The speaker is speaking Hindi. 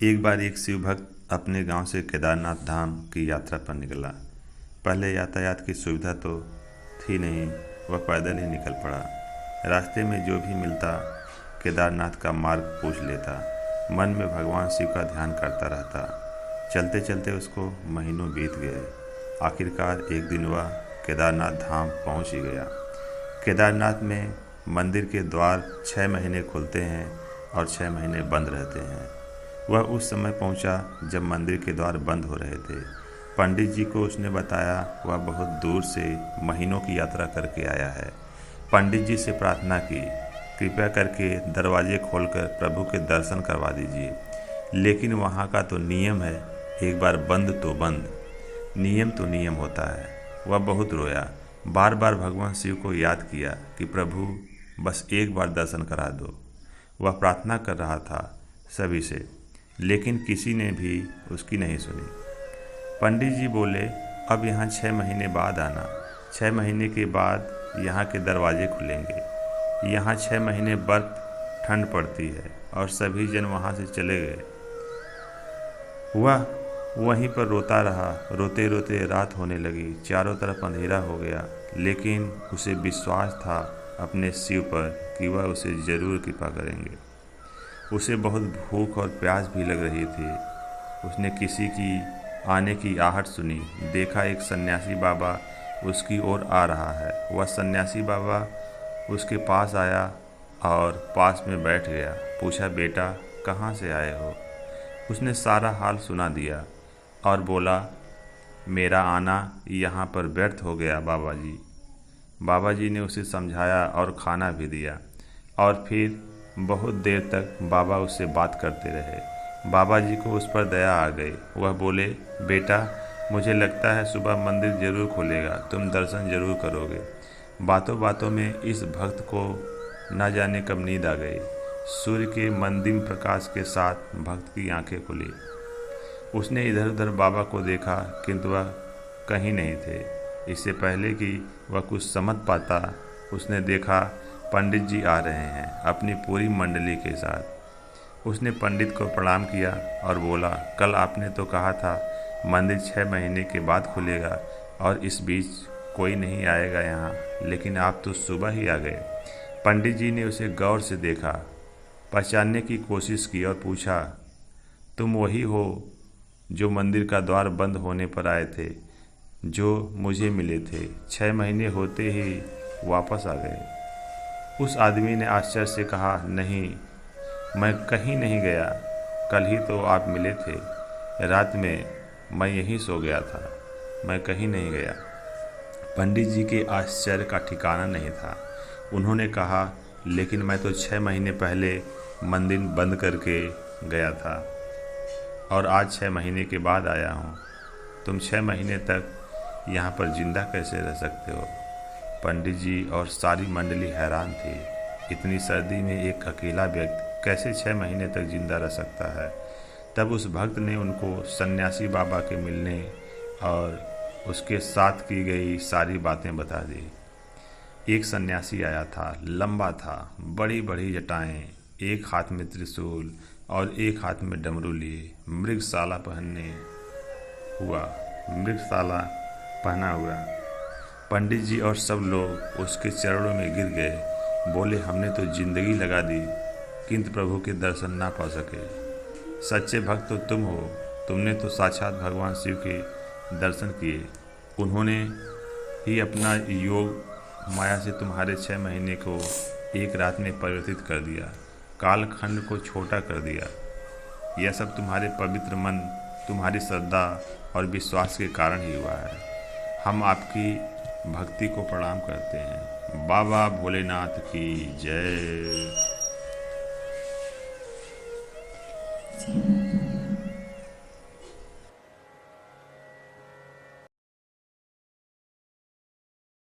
एक बार एक शिव भक्त अपने गांव से केदारनाथ धाम की यात्रा पर निकला। पहले यातायात की सुविधा तो थी नहीं, वह पैदल ही निकल पड़ा। रास्ते में जो भी मिलता केदारनाथ का मार्ग पूछ लेता। मन में भगवान शिव का ध्यान करता रहता। चलते चलते उसको महीनों बीत गए। आखिरकार एक दिन वह केदारनाथ धाम पहुंच ही गया। केदारनाथ में मंदिर के द्वार 6 महीने खुलते हैं और 6 महीने बंद रहते हैं। वह उस समय पहुंचा जब मंदिर के द्वार बंद हो रहे थे। पंडित जी को उसने बताया वह बहुत दूर से महीनों की यात्रा करके आया है। पंडित जी से प्रार्थना की, कृपया करके दरवाजे खोलकर प्रभु के दर्शन करवा दीजिए। लेकिन वहाँ का तो नियम है, एक बार बंद तो बंद। नियम तो नियम होता है। वह बहुत रोया, बार बार भगवान शिव को याद किया कि प्रभु बस एक बार दर्शन करा दो। वह प्रार्थना कर रहा था सभी से, लेकिन किसी ने भी उसकी नहीं सुनी। पंडित जी बोले, अब यहाँ 6 महीने बाद आना। 6 महीने के बाद यहाँ के दरवाजे खुलेंगे। यहाँ 6 महीने बर्फ ठंड पड़ती है। और सभी जन वहाँ से चले गए। वह वहीं पर रोता रहा। रोते रोते रात होने लगी, चारों तरफ अंधेरा हो गया। लेकिन उसे विश्वास था अपने शिव पर कि वह उसे ज़रूर कृपा करेंगे। उसे बहुत भूख और प्यास भी लग रही थी। उसने किसी की आने की आहट सुनी। देखा एक सन्यासी बाबा उसकी ओर आ रहा है। वह सन्यासी बाबा उसके पास आया और पास में बैठ गया। पूछा, बेटा कहाँ से आए हो? उसने सारा हाल सुना दिया और बोला, मेरा आना यहाँ पर व्यर्थ हो गया बाबा जी। बाबा जी ने उसे समझाया और खाना भी दिया। और फिर बहुत देर तक बाबा उससे बात करते रहे। बाबा जी को उस पर दया आ गई। वह बोले, बेटा मुझे लगता है सुबह मंदिर जरूर खुलेगा, तुम दर्शन जरूर करोगे। बातों बातों में इस भक्त को न जाने कब नींद आ गई। सूर्य के मंदिर प्रकाश के साथ भक्त की आंखें खुली। उसने इधर उधर बाबा को देखा, किंतु वह कहीं नहीं थे। इससे पहले कि वह कुछ समझ पाता, उसने देखा पंडित जी आ रहे हैं अपनी पूरी मंडली के साथ। उसने पंडित को प्रणाम किया और बोला, कल आपने तो कहा था मंदिर 6 महीने के बाद खुलेगा और इस बीच कोई नहीं आएगा यहाँ, लेकिन आप तो सुबह ही आ गए। पंडित जी ने उसे गौर से देखा, पहचानने की कोशिश की और पूछा, तुम वही हो जो मंदिर का द्वार बंद होने पर आए थे, जो मुझे मिले थे? 6 महीने होते ही वापस आ गए। उस आदमी ने आश्चर्य से कहा, नहीं, मैं कहीं नहीं गया। कल ही तो आप मिले थे। रात में मैं यहीं सो गया था, मैं कहीं नहीं गया। पंडित जी के आश्चर्य का ठिकाना नहीं था। उन्होंने कहा, लेकिन मैं तो 6 महीने पहले मंदिर बंद करके गया था और आज 6 महीने के बाद आया हूँ। तुम 6 महीने तक यहाँ पर जिंदा कैसे रह सकते हो? पंडित जी और सारी मंडली हैरान थी। इतनी सर्दी में एक अकेला व्यक्ति कैसे 6 महीने तक जिंदा रह सकता है? तब उस भक्त ने उनको सन्यासी बाबा के मिलने और उसके साथ की गई सारी बातें बता दी। एक सन्यासी आया था, लंबा था, बड़ी बड़ी जटाएं, एक हाथ में त्रिशूल और एक हाथ में डमरू लिए, मृगशाला पहना हुआ। पंडित जी और सब लोग उसके चरणों में गिर गए। बोले, हमने तो जिंदगी लगा दी, किंतु प्रभु के दर्शन ना पा सके। सच्चे भक्त तो तुम हो। तुमने तो साक्षात भगवान शिव के दर्शन किए। उन्होंने ही अपना योग माया से तुम्हारे 6 महीने को एक रात में परिवर्तित कर दिया, कालखंड को छोटा कर दिया। यह सब तुम्हारे पवित्र मन, तुम्हारी श्रद्धा और विश्वास के कारण ही हुआ है। हम आपकी भक्ति को प्रणाम करते हैं। बाबा भोलेनाथ की जय।